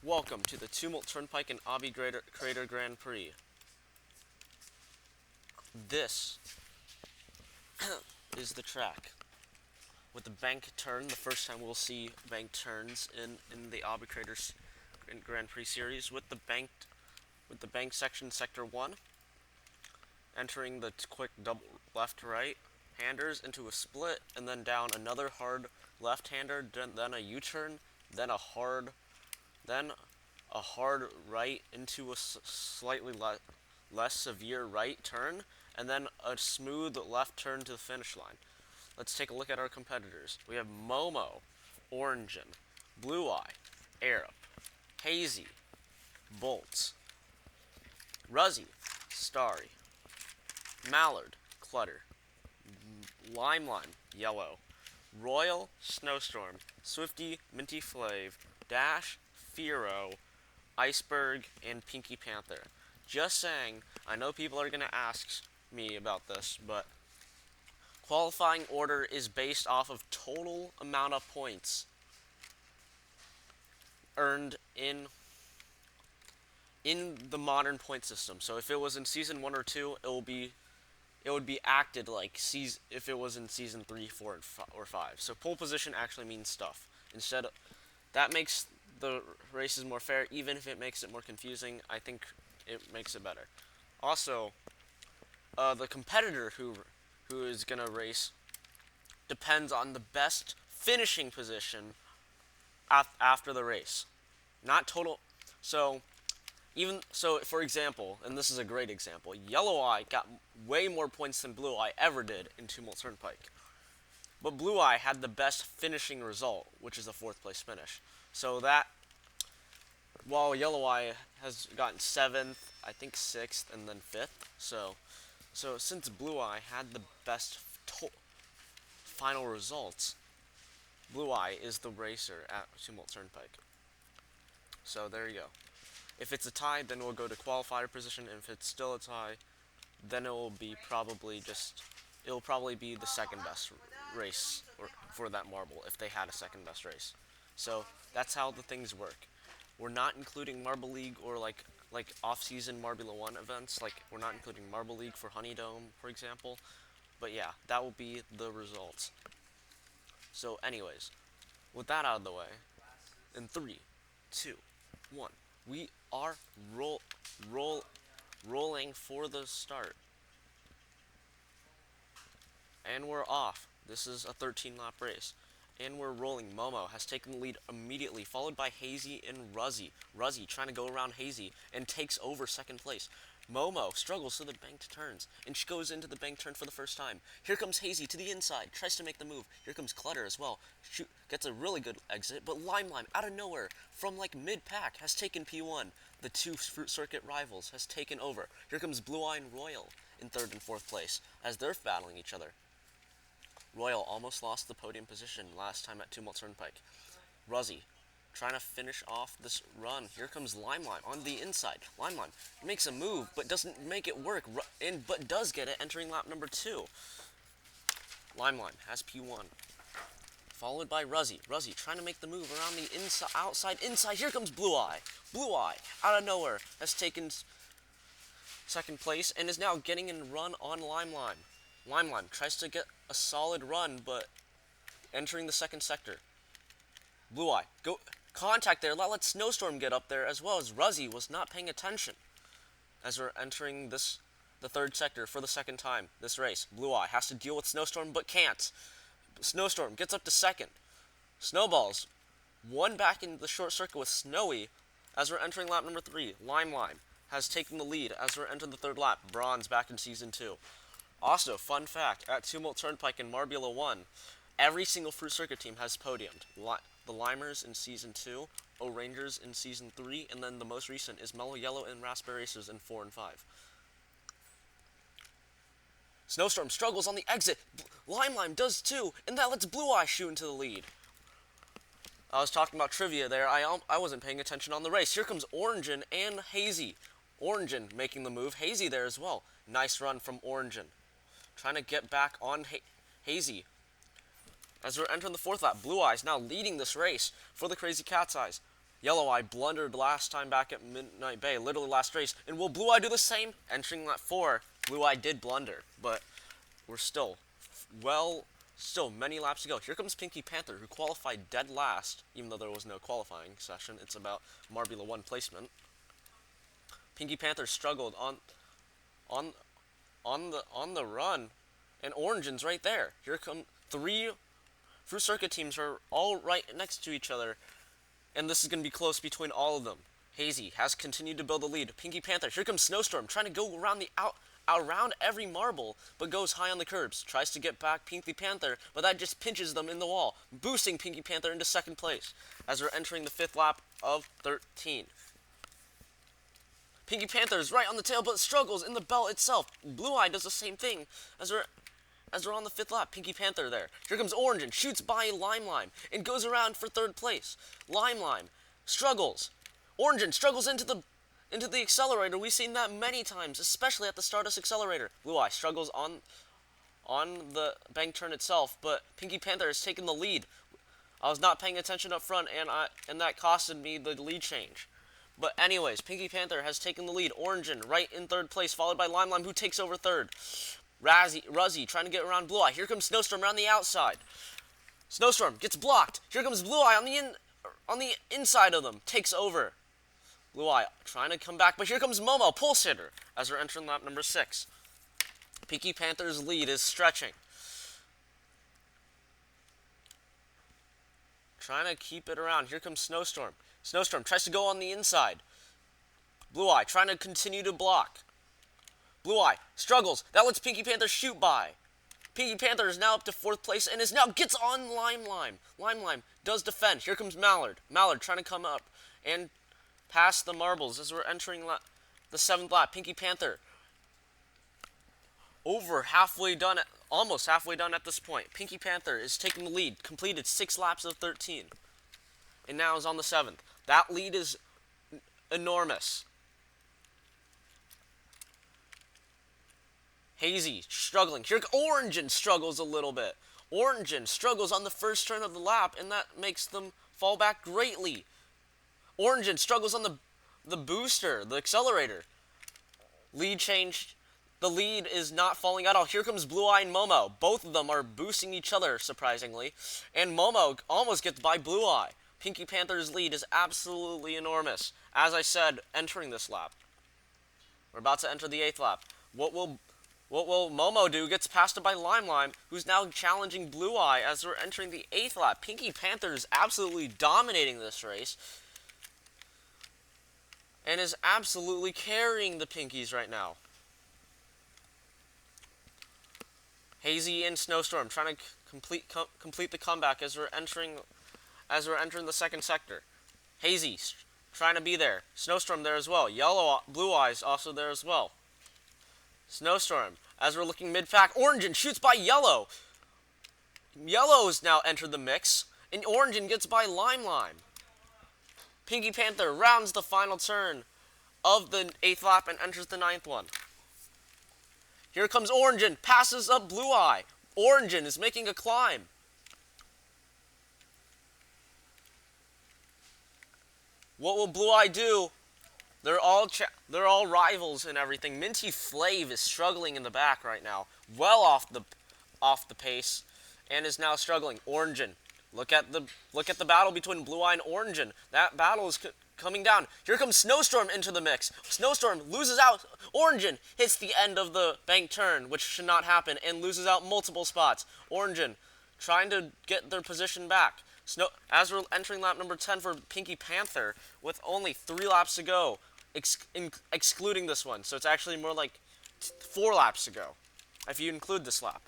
Welcome to the Tumult Turnpike and Obby Crater Grand Prix. This is the track. With the bank turn, the first time we'll see bank turns in the Obby Craters Grand Prix series with the bank section sector 1, entering the quick double left-right handers into a split, and then down another hard left-hander, then a U-turn, then a hard right into a slightly less severe right turn, and then a smooth left turn to the finish line. Let's take a look at our competitors. We have Momo, Orangin, Blue Eye, Arab, Hazy, Bolt, Ruzzy, Starry, Mallard, Clutter, Lime, Yellow, Royal, Snowstorm, Swifty, Minty Flave, Dash, Firo, Iceberg, and Pinky Panther. Just saying, I know people are going to ask me about this, but qualifying order is based off of total amount of points earned in the modern point system. So if it was in season 1 or 2, it would be acted like if it was in season 3, 4, or 5. So pole position actually means stuff. That makes the races more fair, even if it makes it more confusing. I think it makes it better. Also, the competitor who is gonna race depends on the best finishing position after the race, not total. So, for example, and this is a great example, Yellow Eye got way more points than Blue Eye ever did in Tumult Turnpike. But Blue Eye had the best finishing result, which is a 4th place finish. So that, while Yellow Eye has gotten 7th, I think 6th, and then 5th. So since Blue Eye had the best final results, Blue Eye is the racer at Tumult Turnpike. So there you go. If it's a tie, then we'll go to qualifier position, and if it's still a tie, then it'll probably be the second best race for that marble, if they had a second best race. So that's how the things work. We're not including Marble League or like off-season Marbula 1 events. Like, we're not including Marble League for Honey Dome, for example. But yeah, that will be the results. So anyways, with that out of the way, in 3, 2, 1, we are rolling for the start. And we're off. This is a 13-lap race. And we're rolling. Momo has taken the lead immediately, followed by Hazy and Ruzzy. Ruzzy trying to go around Hazy and takes over 2nd place. Momo struggles to the banked turns, and she goes into the bank turn for the first time. Here comes Hazy to the inside, tries to make the move. Here comes Clutter as well. Gets a really good exit, but Lime out of nowhere, from like mid-pack, has taken P1. The two Fruit Circuit rivals has taken over. Here comes Blue Eye and Royal in 3rd and 4th place, as they're battling each other. Royal almost lost the podium position last time at Tumult Turnpike. Ruzzy trying to finish off this run. Here comes Lime on the inside. Lime makes a move, but doesn't make it work, but does get it entering lap number 2. Lime has P1. Followed by Ruzzy. Ruzzy trying to make the move around the inside. Here comes Blue Eye. Blue Eye, out of nowhere, has taken 2nd place and is now getting a run on Lime. Lime tries to get a solid run, but entering the 2nd sector. Blue Eye, go contact there. Let Snowstorm get up there, as well as Ruzzy was not paying attention. As we're entering the 3rd sector for the 2nd time this race, Blue Eye has to deal with Snowstorm, but can't. Snowstorm gets up to 2nd. Snowballs, one back in the short circuit with Snowy. As we're entering lap number 3, Lime has taken the lead as we're entering the 3rd lap. Bronze back in season 2. Also, fun fact, at Tumult Turnpike and Marbula 1, every single Fruit Circuit team has podiumed. The Limers in Season 2, O'Rangers in Season 3, and then the most recent is Mellow Yellow and Raspberry Racers in 4 and 5. Snowstorm struggles on the exit. Lime does too, and that lets Blue Eye shoot into the lead. I was talking about trivia there. I wasn't paying attention on the race. Here comes Orangin and Hazy. Orangin making the move. Hazy there as well. Nice run from Orangin. Trying to get back on Hazy. As we're entering the 4th lap, Blue Eyes now leading this race for the Crazy Cat's Eyes. Yellow Eye blundered last time back at Midnight Bay, literally last race. And will Blue Eye do the same? Entering lap 4, Blue Eye did blunder, but we're still many laps to go. Here comes Pinky Panther, who qualified dead last, even though there was no qualifying session. It's about Marbula 1 placement. Pinky Panther struggled on the run, and Orangin's right there. Here come 3 Fruit Circuit teams are all right next to each other, and this is going to be close between all of them. Hazy has continued to build the lead. Pinky Panther, here comes Snowstorm, trying to go around around every marble, but goes high on the curbs. Tries to get back Pinky Panther, but that just pinches them in the wall, boosting Pinky Panther into second place as we're entering the 5th lap of 13. Pinky Panther is right on the tail, but struggles in the belt itself. Blue Eye does the same thing as we're on the 5th lap. Pinky Panther there. Here comes Orangin, shoots by Lime, and goes around for 3rd place. Lime struggles. Orangin struggles into the accelerator. We've seen that many times, especially at the Stardust Accelerator. Blue Eye struggles on the bank turn itself, but Pinky Panther has taken the lead. I was not paying attention up front, and that costed me the lead change. But anyways, Pinky Panther has taken the lead. Orangin right in 3rd place, followed by Lime, who takes over 3rd. Ruzzy trying to get around Blue Eye. Here comes Snowstorm around the outside. Snowstorm gets blocked. Here comes Blue Eye on the inside of them. Takes over. Blue Eye trying to come back, but here comes Momo, Pulse Hitter, as we're entering lap number 6. Pinky Panther's lead is stretching. Trying to keep it around. Here comes Snowstorm. Snowstorm tries to go on the inside. Blue Eye trying to continue to block. Blue Eye struggles. That lets Pinky Panther shoot by. Pinky Panther is now up to 4th place and gets on Lime. Lime does defend. Here comes Mallard. Mallard trying to come up and pass the marbles as we're entering the 7th lap. Pinky Panther almost halfway done at this point. Pinky Panther is taking the lead. Completed 6 laps of 13. And now is on the 7th. That lead is enormous. Hazy struggling. Here, Orangin struggles a little bit. Orangin struggles on the first turn of the lap, and that makes them fall back greatly. Orangin struggles on the booster, the accelerator. Lead change. The lead is not falling at all. Here comes Blue Eye and Momo. Both of them are boosting each other, surprisingly. And Momo almost gets by Blue Eye. Pinky Panther's lead is absolutely enormous. As I said, entering this lap. We're about to enter the 8th lap. What will Momo do? Gets passed by Lime, who's now challenging Blue Eye as we're entering the 8th lap. Pinky Panther is absolutely dominating this race. And is absolutely carrying the Pinkies right now. Hazy and Snowstorm trying to complete the comeback as we're entering the 2nd sector. Hazy trying to be there. Snowstorm there as well. Blue Eyes also there as well. Snowstorm, as we're looking mid-pack. Orangin shoots by Yellow. Yellow's now entered the mix, and Orangin gets by Lime. Pinky Panther rounds the final turn of the 8th lap and enters the 9th one. Here comes Orangin, passes up Blue Eye. Orangin is making a climb. What will Blue Eye do? They're all rivals and everything. Minty Flave is struggling in the back right now, well off the pace, and is now struggling. Orangin, look at the battle between Blue Eye and Orangin. That battle is coming down. Here comes Snowstorm into the mix. Snowstorm loses out. Orangin hits the end of the bank turn, which should not happen, and loses out multiple spots. Orangin trying to get their position back. As we're entering lap number 10 for Pinky Panther, with only 3 laps to go, excluding this one. So it's actually more like 4 laps to go, if you include this lap.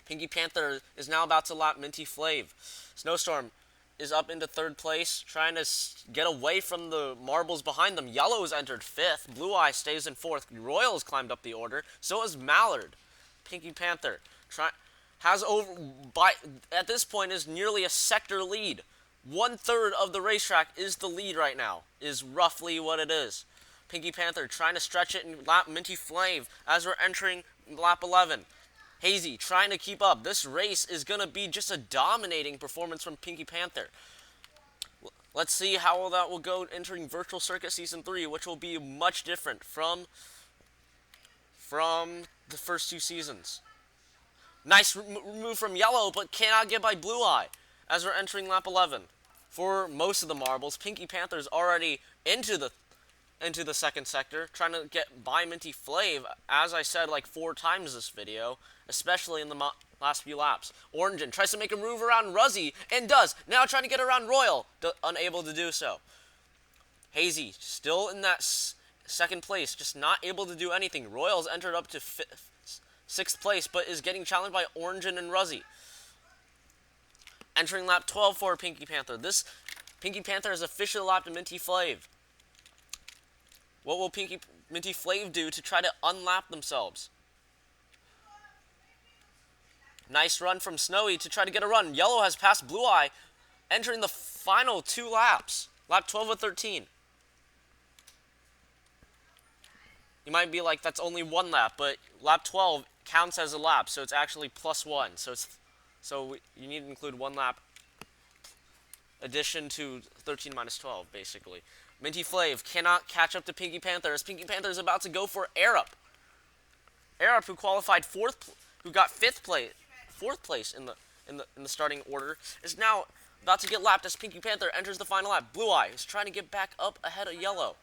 Pinky Panther is now about to lap Minty Flave. Snowstorm is up into 3rd place, trying to get away from the marbles behind them. Yellow has entered 5th. Blue Eye stays in 4th. Royal has climbed up the order. So has Mallard. Pinky Panther at this point is nearly a sector lead. 1/3 of the racetrack is the lead right now, is roughly what it is. Pinky Panther trying to stretch it and lap Minty Flave as we're entering lap 11. Hazy trying to keep up. This race is going to be just a dominating performance from Pinky Panther. Let's see how that will go entering Virtual Circuit Season 3, which will be much different from the first two seasons. Nice move from Yellow, but cannot get by Blue Eye as we're entering lap 11. For most of the marbles, Pinky Panther's already into the second sector, trying to get by Minty Flav, as I said like 4 times this video, especially in the last few laps. Orangen tries to make a move around Ruzzy, and does. Now trying to get around Royal, unable to do so. Hazy, still in that second place, just not able to do anything. Royal's entered up to 6th place, but is getting challenged by Orangen and Ruzzy. Entering lap 12 for Pinky Panther. This Pinky Panther has officially lapped Minty Flav. What will Minty Flav do to try to unlap themselves? Nice run from Snowy to try to get a run. Yellow has passed Blue Eye, entering the final 2 laps. Lap 12 of 13. You might be like, that's only 1 lap, but lap 12 counts as a lap, so it's actually +1. So you need to include 1 lap addition to 13 minus 12, basically. Minty Flav cannot catch up to Pinky Panther as Pinky Panther is about to go for Air Up. Air Up, who qualified 4th, who got 4th place in the starting order, is now about to get lapped as Pinky Panther enters the final lap. Blue Eye is trying to get back up ahead of Yellow.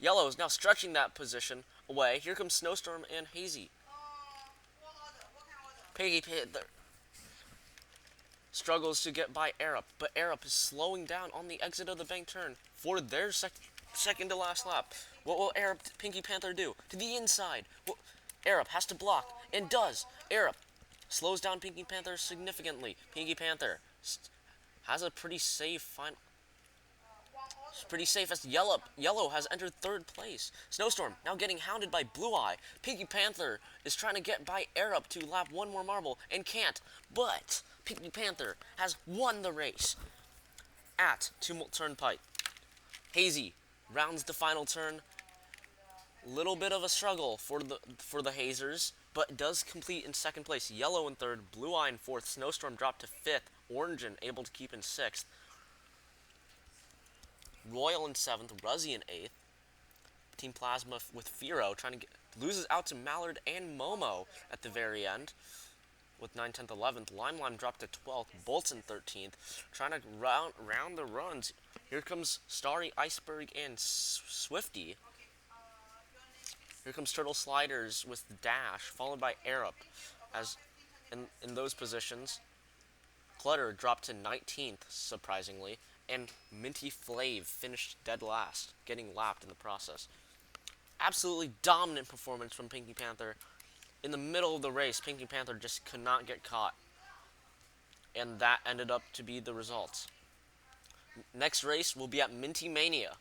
Yellow is now stretching that position away. Here comes Snowstorm and Hazy. Pinky Panther struggles to get by Air Up, but Air Up is slowing down on the exit of the bank turn for their second to last lap. What will Air Up Pinky Panther do? To the inside. Air Up has to block, and does. Air Up slows down Pinky Panther significantly. Pinky Panther has a pretty safe final. Pretty safe as Yellow has entered 3rd place. Snowstorm now getting hounded by Blue Eye. Pinky Panther is trying to get by Air Up to lap 1 more marble and can't. But Pinky Panther has won the race at Tumult Turnpike. Hazy rounds the final turn. Little bit of a struggle for the Hazers, but does complete in 2nd place. Yellow in 3rd, Blue Eye in 4th, Snowstorm dropped to 5th, Orangen able to keep in 6th. Royal in 7th, Ruzzy in 8th. Team Plasma with Firo trying to loses out to Mallard and Momo at the very end with 9th, 10th, 11th. Lime dropped to 12th, Bolts in 13th. Trying to round the runs. Here comes Starry, Iceberg, and Swifty. Here comes Turtle Sliders with Dash, followed by Air Up. As in those positions, Clutter dropped to 19th, surprisingly. And Minty Flav finished dead last, getting lapped in the process. Absolutely dominant performance from Pinky Panther. In the middle of the race, Pinky Panther just could not get caught. And that ended up to be the results. Next race will be at Minty Mania.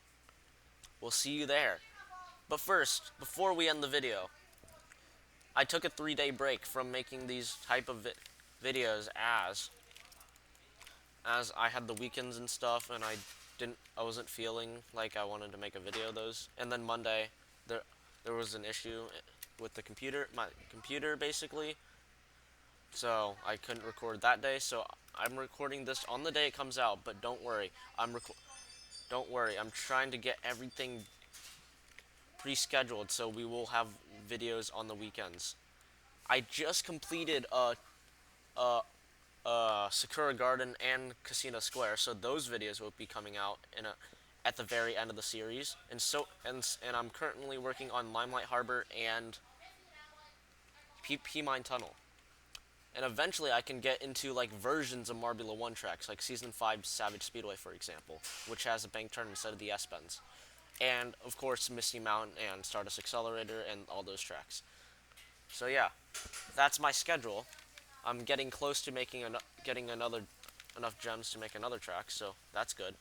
We'll see you there. But first, before we end the video, I took a 3-day break from making these type of videos as I had the weekends and stuff, and I wasn't feeling like I wanted to make a video of those. And then Monday, there was an issue with my computer basically, so I couldn't record that day. So I'm recording this on the day it comes out. But don't worry, I'm trying to get everything pre-scheduled, so we will have videos on the weekends. I just completed Sakura Garden and Casino Square, so those videos will be coming out at the very end of the series. And I'm currently working on Limelight Harbor and P Mine Tunnel. And eventually I can get into like versions of Marbula 1 tracks, like Season 5 Savage Speedway, for example, which has a bank turn instead of the S-bends. And of course Misty Mountain and Stardust Accelerator and all those tracks. So yeah, that's my schedule. I'm getting close to getting enough gems to make another track, so that's good.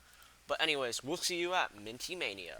But anyways, we'll see you at Minty Mania.